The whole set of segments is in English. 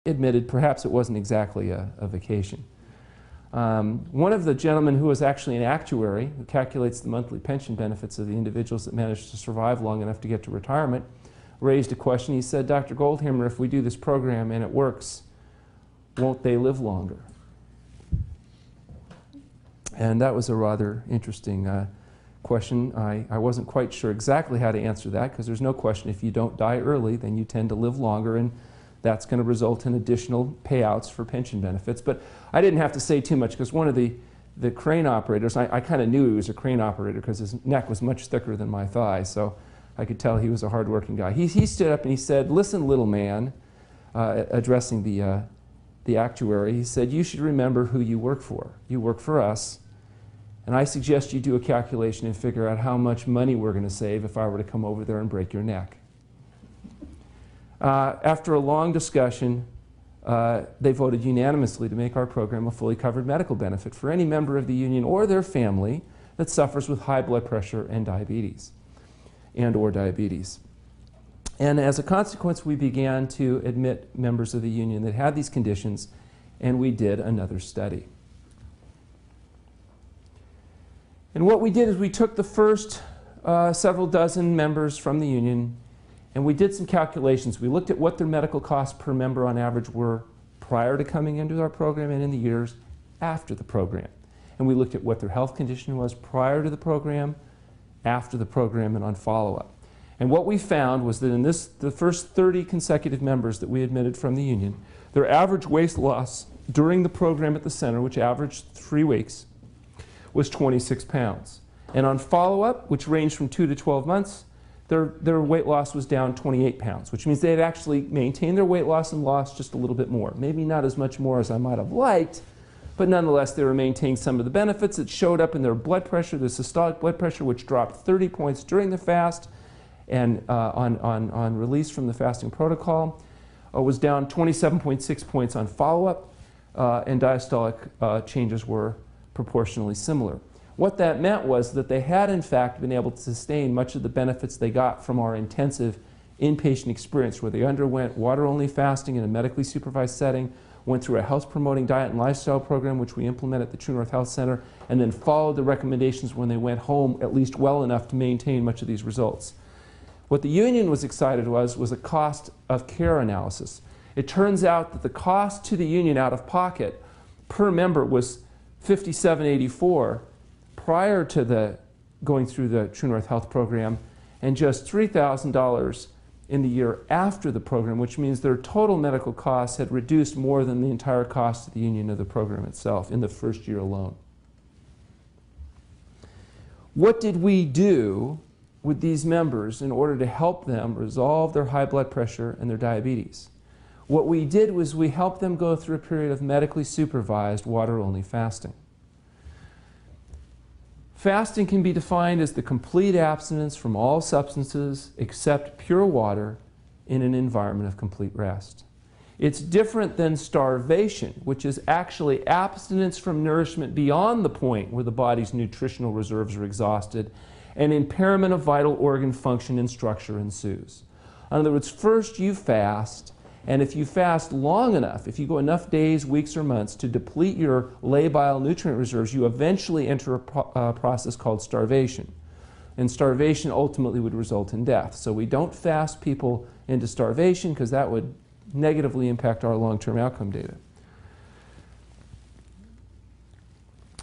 admitted perhaps it wasn't exactly a vacation. One of the gentlemen who was actually an actuary who calculates the monthly pension benefits of the individuals that managed to survive long enough to get to retirement raised a question. He said, "Dr. Goldhammer, if we do this program and it works, won't they live longer?" And that was a rather interesting question. I wasn't quite sure exactly how to answer that, because there's no question if you don't die early, then you tend to live longer, and that's going to result in additional payouts for pension benefits. But I didn't have to say too much, because one of the crane operators, I kind of knew he was a crane operator because his neck was much thicker than my thigh, so I could tell he was a hard-working guy. He stood up and he said, "Listen, little man," addressing the actuary. He said, "You should remember who you work for. You work for us, and I suggest you do a calculation and figure out how much money we're going to save if I were to come over there and break your neck." After a long discussion, they voted unanimously to make our program a fully covered medical benefit for any member of the union or their family that suffers with high blood pressure and diabetes, or diabetes. And as a consequence, we began to admit members of the union that had these conditions, and we did another study. And what we did is we took the first several dozen members from the union, and we did some calculations. We looked at what their medical costs per member on average were prior to coming into our program and in the years after the program. And we looked at what their health condition was prior to the program, after the program, and on follow-up. And what we found was that in the first 30 consecutive members that we admitted from the union, their average weight loss during the program at the center, which averaged 3 weeks, was 26 pounds. And on follow-up, which ranged from 2 to 12 months, their weight loss was down 28 pounds, which means they had actually maintained their weight loss and lost just a little bit more. Maybe not as much more as I might have liked, but nonetheless they were maintaining some of the benefits that showed up in their blood pressure, the systolic blood pressure, which dropped 30 points during the fast, and on release from the fasting protocol, was down 27.6 points on follow-up, and diastolic changes were proportionally similar. What that meant was that they had in fact been able to sustain much of the benefits they got from our intensive inpatient experience, where they underwent water-only fasting in a medically supervised setting, went through a health-promoting diet and lifestyle program, which we implemented at the True North Health Center, and then followed the recommendations when they went home at least well enough to maintain much of these results. What the union was excited was a cost of care analysis. It turns out that the cost to the union out of pocket per member was $57.84 prior to going through the True North Health program, and just $3,000 in the year after the program, which means their total medical costs had reduced more than the entire cost of the union of the program itself in the first year alone. What did we do with these members in order to help them resolve their high blood pressure and their diabetes? What we did was we helped them go through a period of medically supervised water-only fasting. Fasting can be defined as the complete abstinence from all substances except pure water in an environment of complete rest. It's different than starvation, which is actually abstinence from nourishment beyond the point where the body's nutritional reserves are exhausted, and impairment of vital organ function and structure ensues. In other words, first you fast, and if you fast long enough, if you go enough days, weeks, or months to deplete your labile nutrient reserves, you eventually enter a process called starvation. And starvation ultimately would result in death. So we don't fast people into starvation because that would negatively impact our long-term outcome data.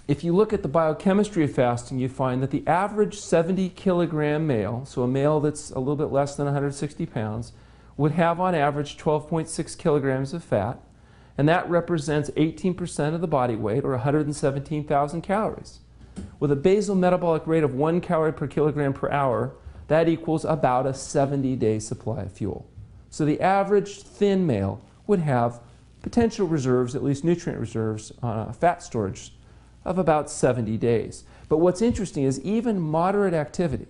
If you look at the biochemistry of fasting, you find that the average 70-kilogram male, so a male that's a little bit less than 160 pounds, would have on average 12.6 kilograms of fat, and that represents 18% of the body weight, or 117,000 calories. With a basal metabolic rate of 1 calorie per kilogram per hour, that equals about a 70-day supply of fuel. So the average thin male would have potential reserves, at least nutrient reserves, fat storage of about 70 days. But what's interesting is even moderate activity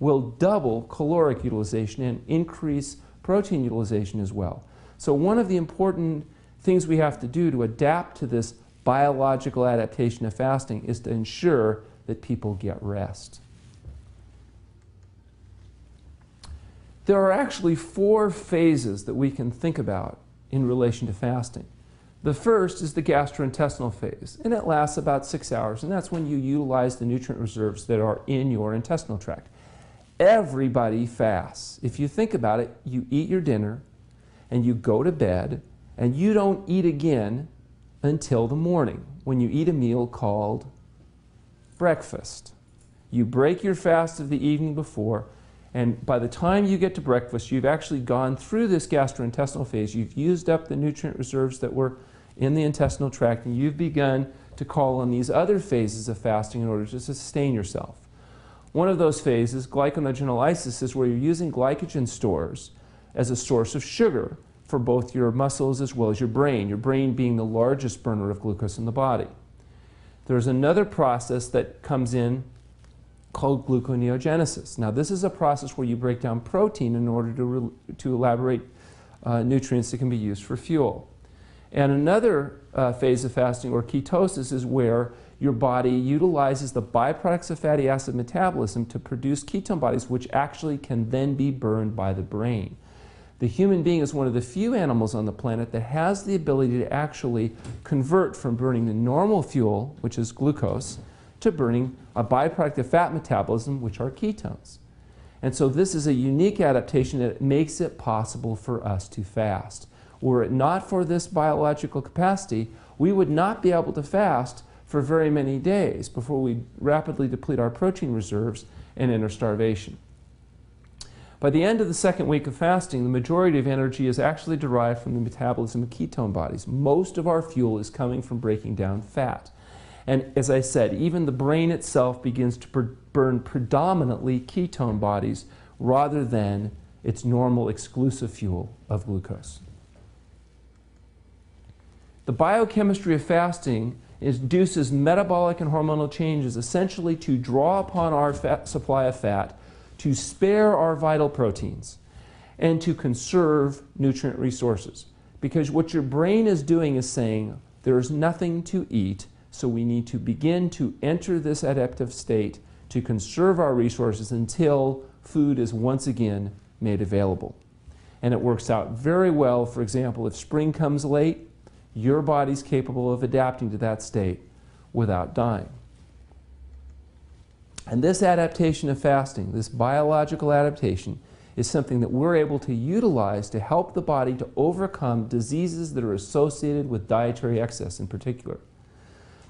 will double caloric utilization and increase protein utilization as well. So one of the important things we have to do to adapt to this biological adaptation of fasting is to ensure that people get rest. There are actually 4 phases that we can think about in relation to fasting. The first is the gastrointestinal phase, and it lasts about 6 hours, and that's when you utilize the nutrient reserves that are in your intestinal tract. Everybody fasts. If you think about it, you eat your dinner, and you go to bed, and you don't eat again until the morning, when you eat a meal called breakfast. You break your fast of the evening before, and by the time you get to breakfast, you've actually gone through this gastrointestinal phase. You've used up the nutrient reserves that were in the intestinal tract, and you've begun to call on these other phases of fasting in order to sustain yourself. One of those phases, glycogenolysis, is where you're using glycogen stores as a source of sugar for both your muscles as well as your brain being the largest burner of glucose in the body. There's another process that comes in called gluconeogenesis. Now, this is a process where you break down protein in order to elaborate nutrients that can be used for fuel. And another phase of fasting, or ketosis, is where your body utilizes the byproducts of fatty acid metabolism to produce ketone bodies, which actually can then be burned by the brain. The human being is one of the few animals on the planet that has the ability to actually convert from burning the normal fuel, which is glucose, to burning a byproduct of fat metabolism, which are ketones. And so this is a unique adaptation that makes it possible for us to fast. Were it not for this biological capacity, we would not be able to fast for very many days before we rapidly deplete our protein reserves and enter starvation. By the end of the second week of fasting, the majority of energy is actually derived from the metabolism of ketone bodies. Most of our fuel is coming from breaking down fat. And as I said, even the brain itself begins to burn predominantly ketone bodies rather than its normal exclusive fuel of glucose. The biochemistry of fasting induces metabolic and hormonal changes essentially to draw upon our supply of fat, to spare our vital proteins, and to conserve nutrient resources. Because what your brain is doing is saying, there is nothing to eat, so we need to begin to enter this adaptive state to conserve our resources until food is once again made available. And it works out very well. For example, if spring comes late, your body's capable of adapting to that state without dying. And this adaptation of fasting, this biological adaptation, is something that we're able to utilize to help the body to overcome diseases that are associated with dietary excess in particular.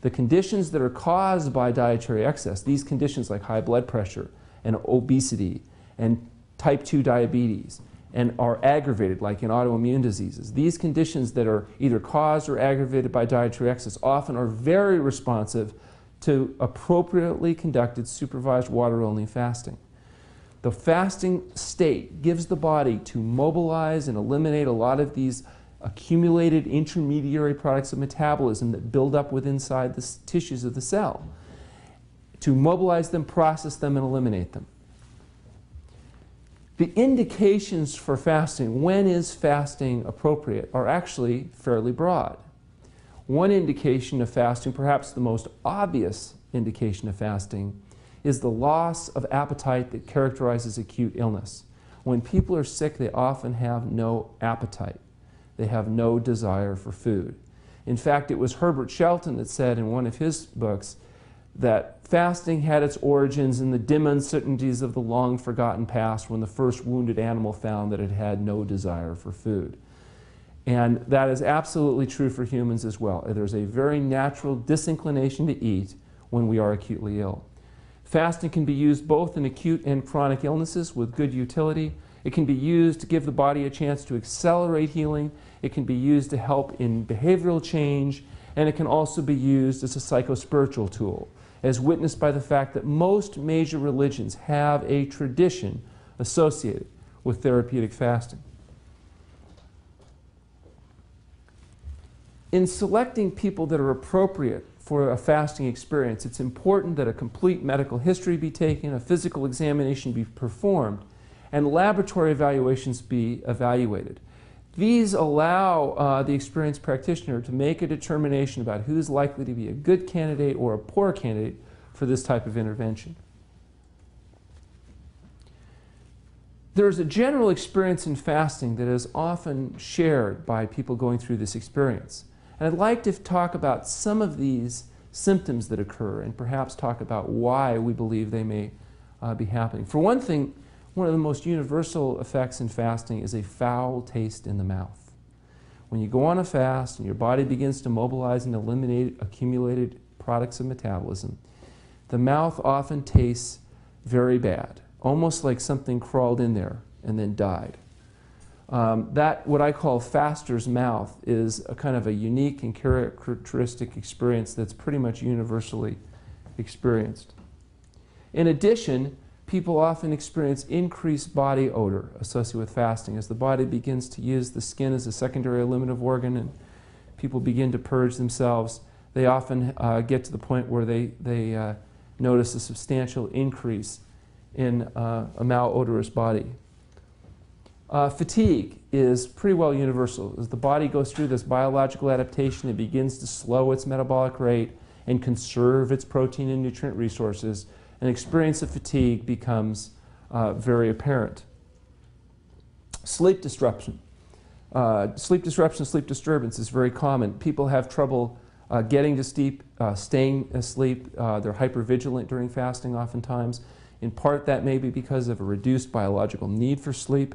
The conditions that are caused by dietary excess, these conditions like high blood pressure and obesity and type 2 diabetes, and are aggravated like in autoimmune diseases. These conditions that are either caused or aggravated by dietary excess often are very responsive to appropriately conducted supervised water-only fasting. The fasting state gives the body to mobilize and eliminate a lot of these accumulated intermediary products of metabolism that build up within inside the tissues of the cell, to mobilize them, process them, and eliminate them. The indications for fasting, when is fasting appropriate, are actually fairly broad. One indication of fasting, perhaps the most obvious indication of fasting, is the loss of appetite that characterizes acute illness. When people are sick, they often have no appetite. They have no desire for food. In fact, it was Herbert Shelton that said in one of his books that fasting had its origins in the dim uncertainties of the long-forgotten past when the first wounded animal found that it had no desire for food. And that is absolutely true for humans as well. There's a very natural disinclination to eat when we are acutely ill. Fasting can be used both in acute and chronic illnesses with good utility. It can be used to give the body a chance to accelerate healing. It can be used to help in behavioral change, and it can also be used as a psychospiritual tool, as witnessed by the fact that most major religions have a tradition associated with therapeutic fasting. In selecting people that are appropriate for a fasting experience, it's important that a complete medical history be taken, a physical examination be performed, and laboratory evaluations be evaluated. These allow the experienced practitioner to make a determination about who's likely to be a good candidate or a poor candidate for this type of intervention. there's a general experience in fasting that is often shared by people going through this experience. And I'd like to talk about some of these symptoms that occur and perhaps talk about why we believe they may be happening. For one thing, one of the most universal effects in fasting is a foul taste in the mouth. When you go on a fast and your body begins to mobilize and eliminate accumulated products of metabolism, the mouth often tastes very bad, almost like something crawled in there and then died. That, what I call faster's mouth, is a kind of a unique and characteristic experience that's pretty much universally experienced. In addition, people often experience increased body odor associated with fasting. As the body begins to use the skin as a secondary eliminative organ and people begin to purge themselves, they often get to the point where they notice a substantial increase in a malodorous body. Fatigue is pretty well universal. As the body goes through this biological adaptation, it begins to slow its metabolic rate and conserve its protein and nutrient resources. An experience of fatigue becomes very apparent. Sleep disruption. Sleep disruption, sleep disturbance is very common. People have trouble getting to sleep, staying asleep. They're hypervigilant during fasting oftentimes. In part, that may be because of a reduced biological need for sleep,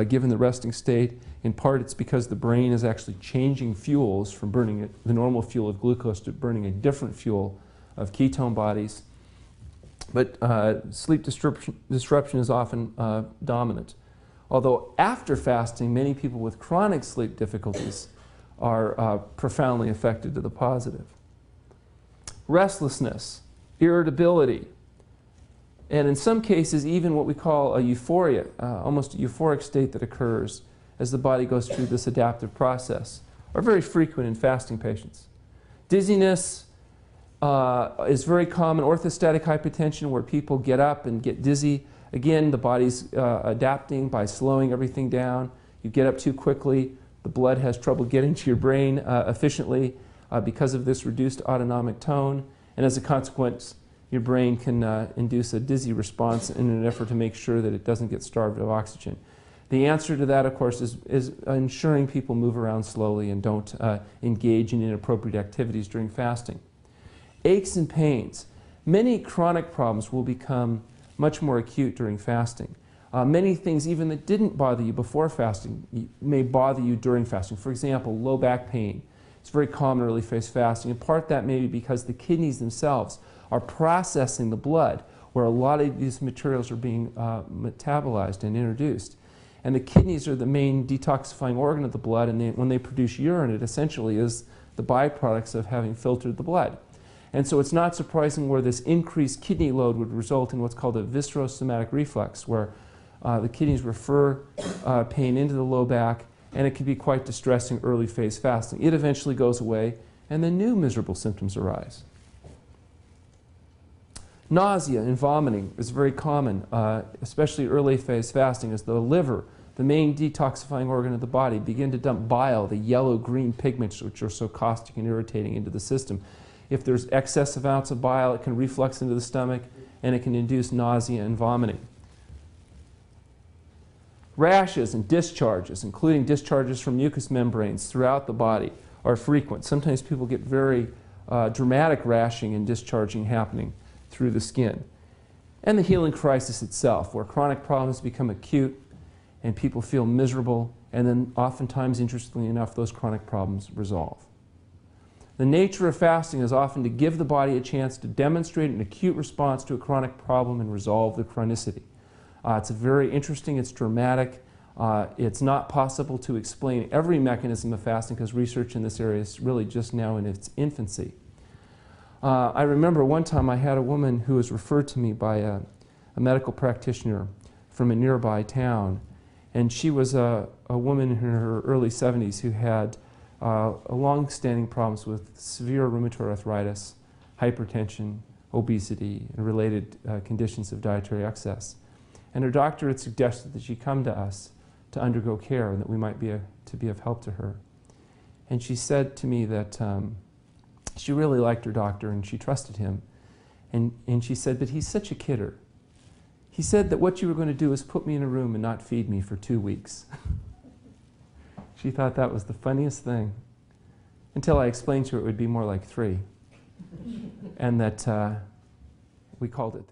given the resting state. In part, it's because the brain is actually changing fuels from burning the normal fuel of glucose to burning a different fuel of ketone bodies. But sleep disruption is often dominant. Although after fasting, many people with chronic sleep difficulties are profoundly affected to the positive. Restlessness, irritability, and in some cases even what we call a euphoria, almost a euphoric state that occurs as the body goes through this adaptive process, are very frequent in fasting patients. Dizziness is very common. Orthostatic hypotension, where people get up and get dizzy. Again, the body's adapting by slowing everything down. You get up too quickly, the blood has trouble getting to your brain efficiently because of this reduced autonomic tone, and as a consequence, your brain can induce a dizzy response in an effort to make sure that it doesn't get starved of oxygen. The answer to that, of course, is ensuring people move around slowly and don't engage in inappropriate activities during fasting. Aches and pains. Many chronic problems will become much more acute during fasting. Many things, even that didn't bother you before fasting, may bother you during fasting. For example, low back pain. It's very common in early phase fasting. In part, that may be because the kidneys themselves are processing the blood, where a lot of these materials are being metabolized and introduced. And the kidneys are the main detoxifying organ of the blood, and when they produce urine, it essentially is the byproducts of having filtered the blood. And so it's not surprising where this increased kidney load would result in what's called a viscerosomatic reflex, where the kidneys refer pain into the low back, and it can be quite distressing early phase fasting. It eventually goes away, and then new miserable symptoms arise. Nausea and vomiting is very common, especially early phase fasting, as the liver, the main detoxifying organ of the body, begin to dump bile, the yellow-green pigments which are so caustic and irritating, into the system. If there's excess amounts of bile, it can reflux into the stomach, and it can induce nausea and vomiting. Rashes and discharges, including discharges from mucous membranes throughout the body, are frequent. Sometimes people get very dramatic rashing and discharging happening through the skin. And the healing crisis itself, where chronic problems become acute and people feel miserable, and then oftentimes, interestingly enough, those chronic problems resolve. The nature of fasting is often to give the body a chance to demonstrate an acute response to a chronic problem and resolve the chronicity. It's very interesting, it's dramatic. It's not possible to explain every mechanism of fasting because research in this area is really just now in its infancy. I remember one time I had a woman who was referred to me by a medical practitioner from a nearby town, and she was a woman in her early 70s who had long-standing problems with severe rheumatoid arthritis, hypertension, obesity, and related conditions of dietary excess. And her doctor had suggested that she come to us to undergo care and that we might be of help to her. And she said to me that she really liked her doctor and she trusted him. And she said, but he's such a kidder. he said that what you were going to do is put me in a room and not feed me for 2 weeks. She thought that was the funniest thing, until I explained to her it would be more like 3, and that we called it